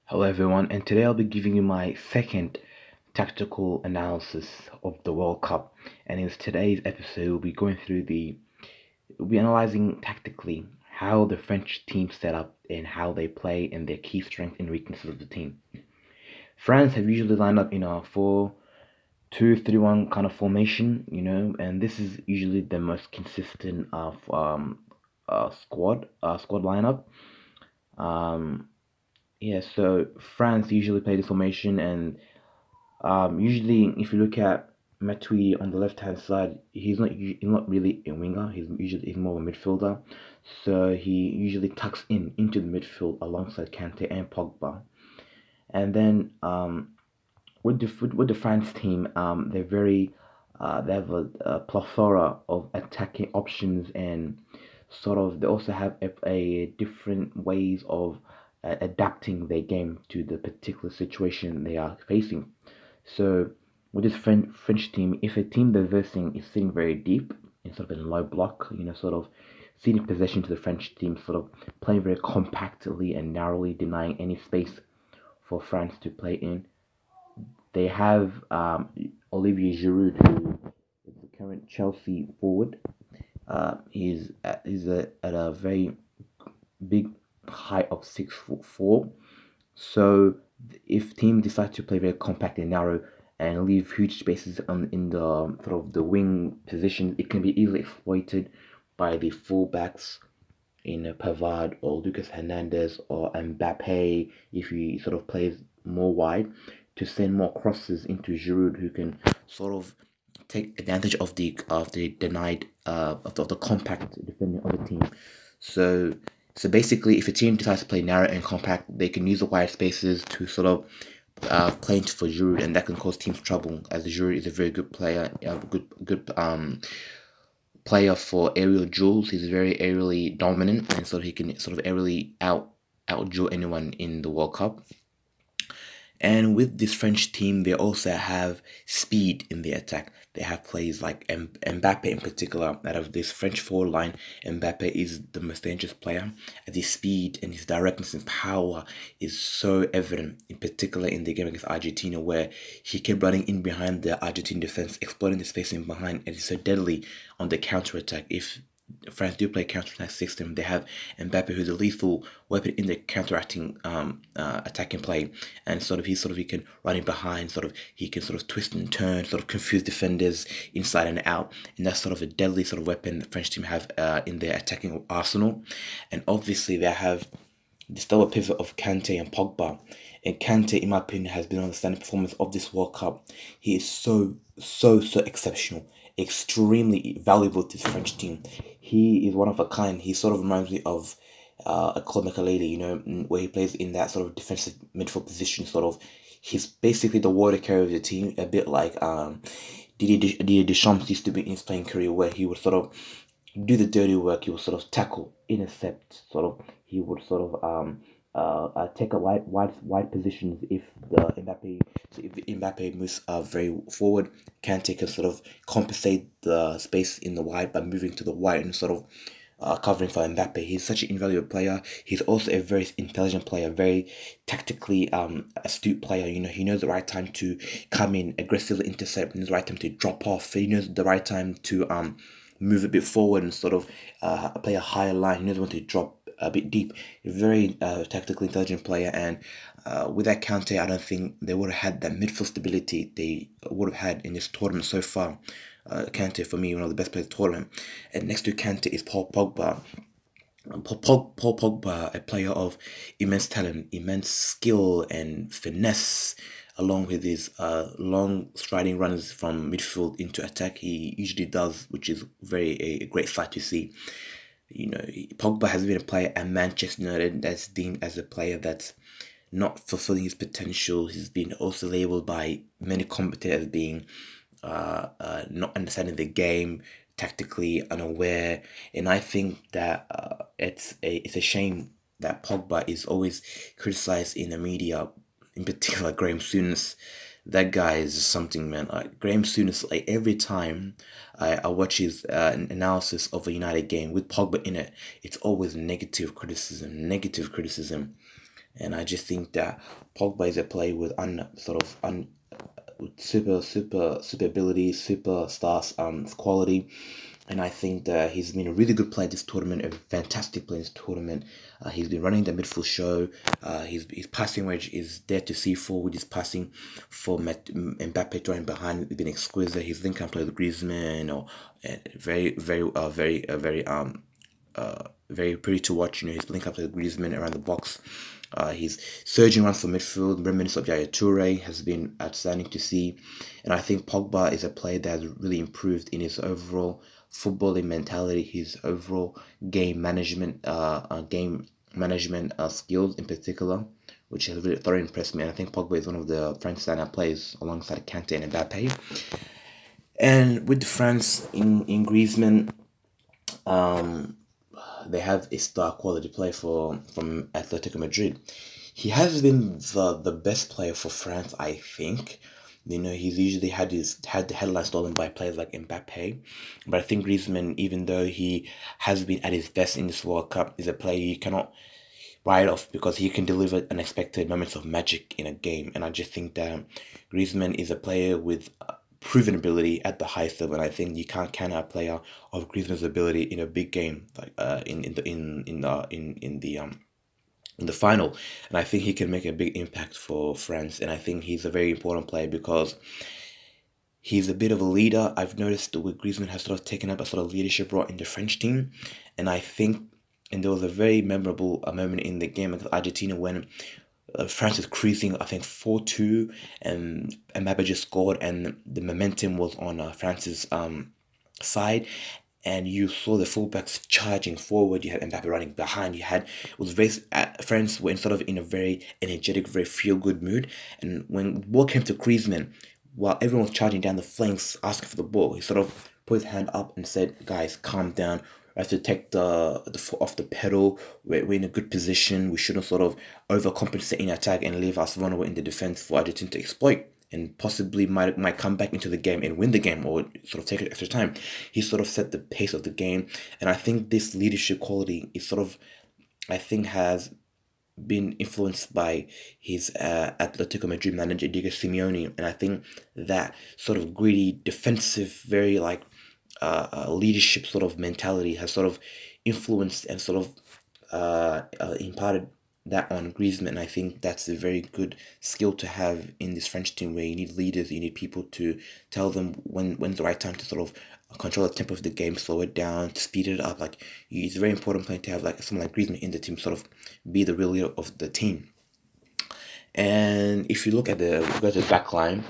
Hello everyone, and today I'll be giving you my second tactical analysis of the World Cup. And in today's episode, we'll be analyzing tactically how the French team set up and how they play and their key strengths and weaknesses of the team. France have usually lined up in a 4-2-3-1 kind of formation, and this is usually the most consistent squad lineup. Um, yeah, so France usually play this formation, and usually if you look at Matuidi on the left hand side, he's not really a winger. He's more of a midfielder, so he usually tucks into the midfield alongside Kante and Pogba. And then with the France team, they have a plethora of attacking options, and they also have a different ways of adapting their game to the particular situation they are facing. So with this French team, if a team they're versing is sitting very deep in sort of a low block, sort of ceding possession to the French team, sort of playing very compactly and narrowly, denying any space for France to play in. They have Olivier Giroud, who is the current Chelsea forward. At a very big height of 6 foot 4. So if teams decide to play very compact and narrow and leave huge spaces in the sort of the wing position, it can be easily exploited by the fullbacks in Pavard or Lucas Hernandez or Mbappe if he sort of plays more wide to send more crosses into Giroud, who can sort of take advantage of the denied of the compact defending of the team. So so basically, if a team decides to play narrow and compact, they can use the wide spaces to sort of play into for Giroud, and that can cause teams trouble. As Giroud is a very good player, good player for aerial duels. He's very aerially dominant, and so he can sort of aerially out duel anyone in the World Cup. And with this French team, they also have speed in the attack. They have players like Mbappe in particular. Out of this French forward line, Mbappe is the most dangerous player. And his speed and his directness and power is so evident, in particular in the game against Argentina, where he kept running in behind the Argentine defense, exploiting the space in behind, and it's so deadly on the counter attack. If France do play a counter-attack system, they have Mbappe, who's a lethal weapon in the counteracting attacking play, and he can run in behind, he can sort of twist and turn, sort of confuse defenders inside and out, and that's sort of a deadly sort of weapon the French team have in their attacking arsenal. And obviously they have the double pivot of Kante and Pogba. And Kante, in my opinion, has been on the standing performance of this World Cup. He is so exceptional, extremely valuable to the French team. He is one of a kind. He sort of reminds me of a Claude Makélélé, where he plays in that sort of defensive midfield position. He's basically the water carrier of the team, a bit like Didier Deschamps used to be in his playing career, where he would sort of do the dirty work. He would sort of tackle, intercept, he would take a wide positions if Mbappe moves very forward. Kante can sort of compensate the space in the wide by moving to the wide and sort of covering for Mbappe. He's such an invaluable player. He's also a very intelligent player, very tactically astute player. He knows the right time to come in, aggressively intercept, and the right time to drop off. He knows the right time to move a bit forward and sort of play a higher line. He knows when to drop a bit deep. A very tactically intelligent player, and with that Kante, I don't think they would have had that midfield stability they would have had in this tournament so far. Kante, for me, one of the best players in the tournament. And next to Kante is Paul Pogba. Paul Pogba, a player of immense talent, immense skill and finesse, along with his long striding runs from midfield into attack. He usually does, which is a great sight to see. Pogba has been a player at Manchester United that's deemed as a player that's not fulfilling his potential. He's been also labeled by many commentators as being not understanding the game, tactically unaware, and I think that it's a shame that Pogba is always criticized in the media, in particular Graham Souness. That guy is just something, man. Graham Souness, like every time I watch his analysis of a United game with Pogba in it, it's always negative criticism, negative criticism. And I just think that Pogba is a player with with super ability, superstar quality, and I think that he's been a really good player this tournament, a fantastic player this tournament. He's been running the midfield show. His passing range is there to see forward. His passing for Mbappe throwing behind has been exquisite. His link can play with Griezmann, or very pretty to watch. You know, his link up with Griezmann around the box. His surging run for midfield, reminiscent of Yaya Toure, has been outstanding to see. And I think Pogba is a player that has really improved in his overall footballing mentality, his overall game management skills in particular, which has really thoroughly impressed me. And I think Pogba is one of the French standout players alongside Kante and Mbappe. And with France in Griezmann, um, they have a star quality player from Atletico Madrid. He has been the best player for France, I think. You know, he's usually had the headline stolen by players like Mbappe, but I think Griezmann, even though he has been at his best in this World Cup, is a player you cannot write off because he can deliver unexpected moments of magic in a game. And I just think that Griezmann is a player with proven ability at the highest level, and I think you can't count out a player of Griezmann's ability in a big game, like in the final. And I think he can make a big impact for France, and I think he's a very important player because he's a bit of a leader. I've noticed that Griezmann has sort of taken up a sort of leadership role in the French team, and I think, and there was a very memorable moment in the game against Argentina when France was cruising, I think 4-2, and Mbappe just scored, and the momentum was on France's side, and you saw the fullbacks charging forward. You had Mbappe running behind. You had it was very France were sort of in a very energetic, very feel good mood. And when the ball came to Griezmann, while everyone was charging down the flanks asking for the ball, he sort of put his hand up and said, "Guys, calm down. We have to take the foot off the pedal. We're in a good position. We shouldn't sort of overcompensate in attack and leave us vulnerable in the defense for Argentina to exploit and possibly might come back into the game and win the game or sort of take it extra time." He sort of set the pace of the game, and I think this leadership quality is sort of, I think, has been influenced by his Atletico Madrid manager Diego Simeone, and I think that sort of greedy, defensive, very like leadership sort of mentality has sort of influenced and sort of imparted that on Griezmann. And I think that's a very good skill to have in this French team, where you need leaders, you need people to tell them when's the right time to sort of control the tempo of the game, slow it down, speed it up. Like, it's a very important point to have like someone like Griezmann in the team, sort of be the real leader of the team. And if you look at the back line,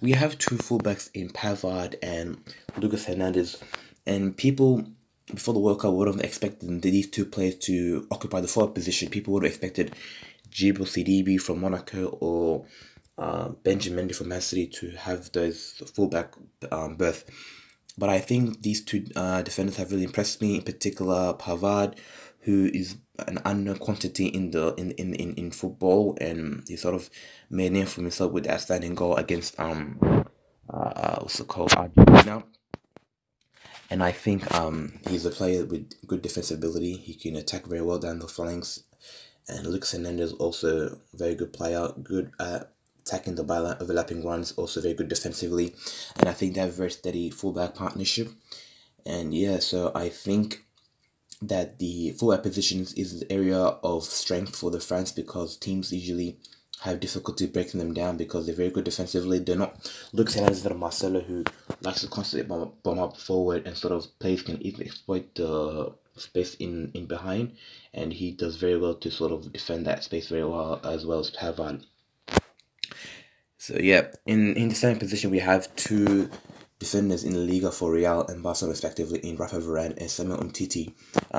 we have two fullbacks in Pavard and Lucas Hernandez, and people before the World Cup would have expected these two players to occupy the forward position. People would have expected Djibril Sidibe from Monaco or Benjamin Mendy from Man City to have those fullback berth. But I think these two defenders have really impressed me. In particular, Pavard, who is an unknown quantity in football, and he sort of made a name for himself with that outstanding goal against what's it called, Argentina. And I think he's a player with good defensive ability. He can attack very well down the flanks. And Lucas Hernandez also a very good player, good at attacking the byline, overlapping runs, also very good defensively. And I think they have a very steady fullback partnership. And yeah, so I think that the fullback positions is an area of strength for the France, because teams usually have difficulty breaking them down because they're very good defensively. They're not Lucas Hernandez or Marcelo, who likes to constantly bomb up forward, and sort of players can easily exploit the space in behind, and he does very well to sort of defend that space very well as Pavard. So yeah, in the same position we have two defenders in the Liga for Real and Barcelona respectively, in Rafa Varane and Samuel Umtiti.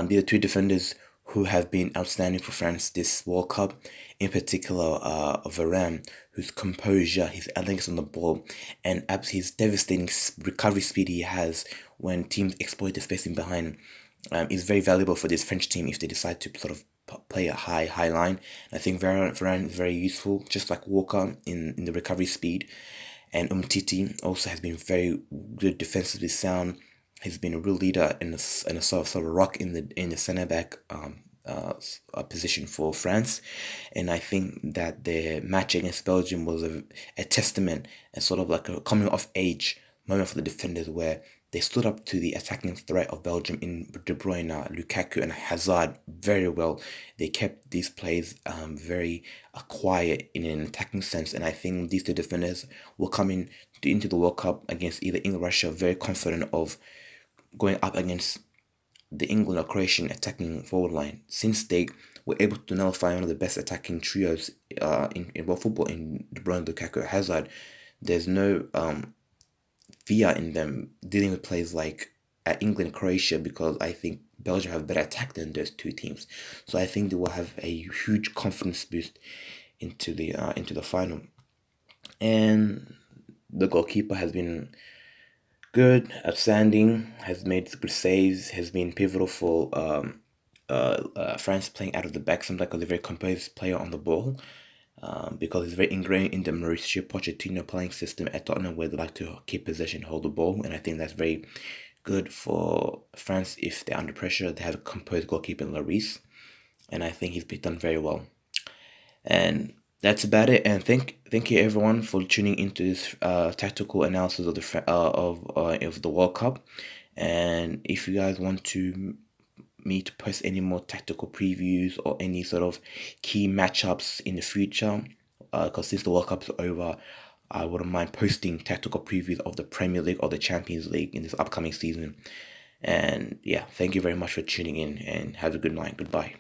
These are two defenders who have been outstanding for France this World Cup. In particular, Varane, whose composure, his elegance on the ball, and his devastating recovery speed he has when teams exploit the spacing behind is very valuable for this French team if they decide to sort of play a high line. And I think Varane is very useful, just like Walker in the recovery speed. And Umtiti also has been very good defensively sound. He's been a real leader and a sort of rock in the centre back position for France, and I think that the match against Belgium was a testament and sort of like a coming of age moment for the defenders where they stood up to the attacking threat of Belgium in De Bruyne, Lukaku, and Hazard very well. They kept these plays very quiet in an attacking sense, and I think these two defenders will come into the World Cup against either England or Russia very confident of going up against the England or Croatian attacking forward line, since they were able to nullify one of the best attacking trios in world football in De Bruyne, Lukaku, Hazard. There's no fear in them dealing with players like England and Croatia, because I think Belgium have better attack than those two teams. So I think they will have a huge confidence boost into the final. And the goalkeeper has been good, outstanding, has made good saves, has been pivotal for France playing out of the back. Seems like a very composed player on the ball, because he's very ingrained in the Mauricio Pochettino playing system at Tottenham, where they like to keep possession, hold the ball, and I think that's very good for France if they're under pressure. They have a composed goalkeeper in Lloris, and I think he's been done very well. And that's about it. And thank you everyone for tuning into this tactical analysis of the World Cup. And if you guys want me to post any more tactical previews or any sort of key matchups in the future, because since the World Cup is over, I wouldn't mind posting tactical previews of the Premier League or the Champions League in this upcoming season. And yeah, thank you very much for tuning in, and have a good night. Goodbye.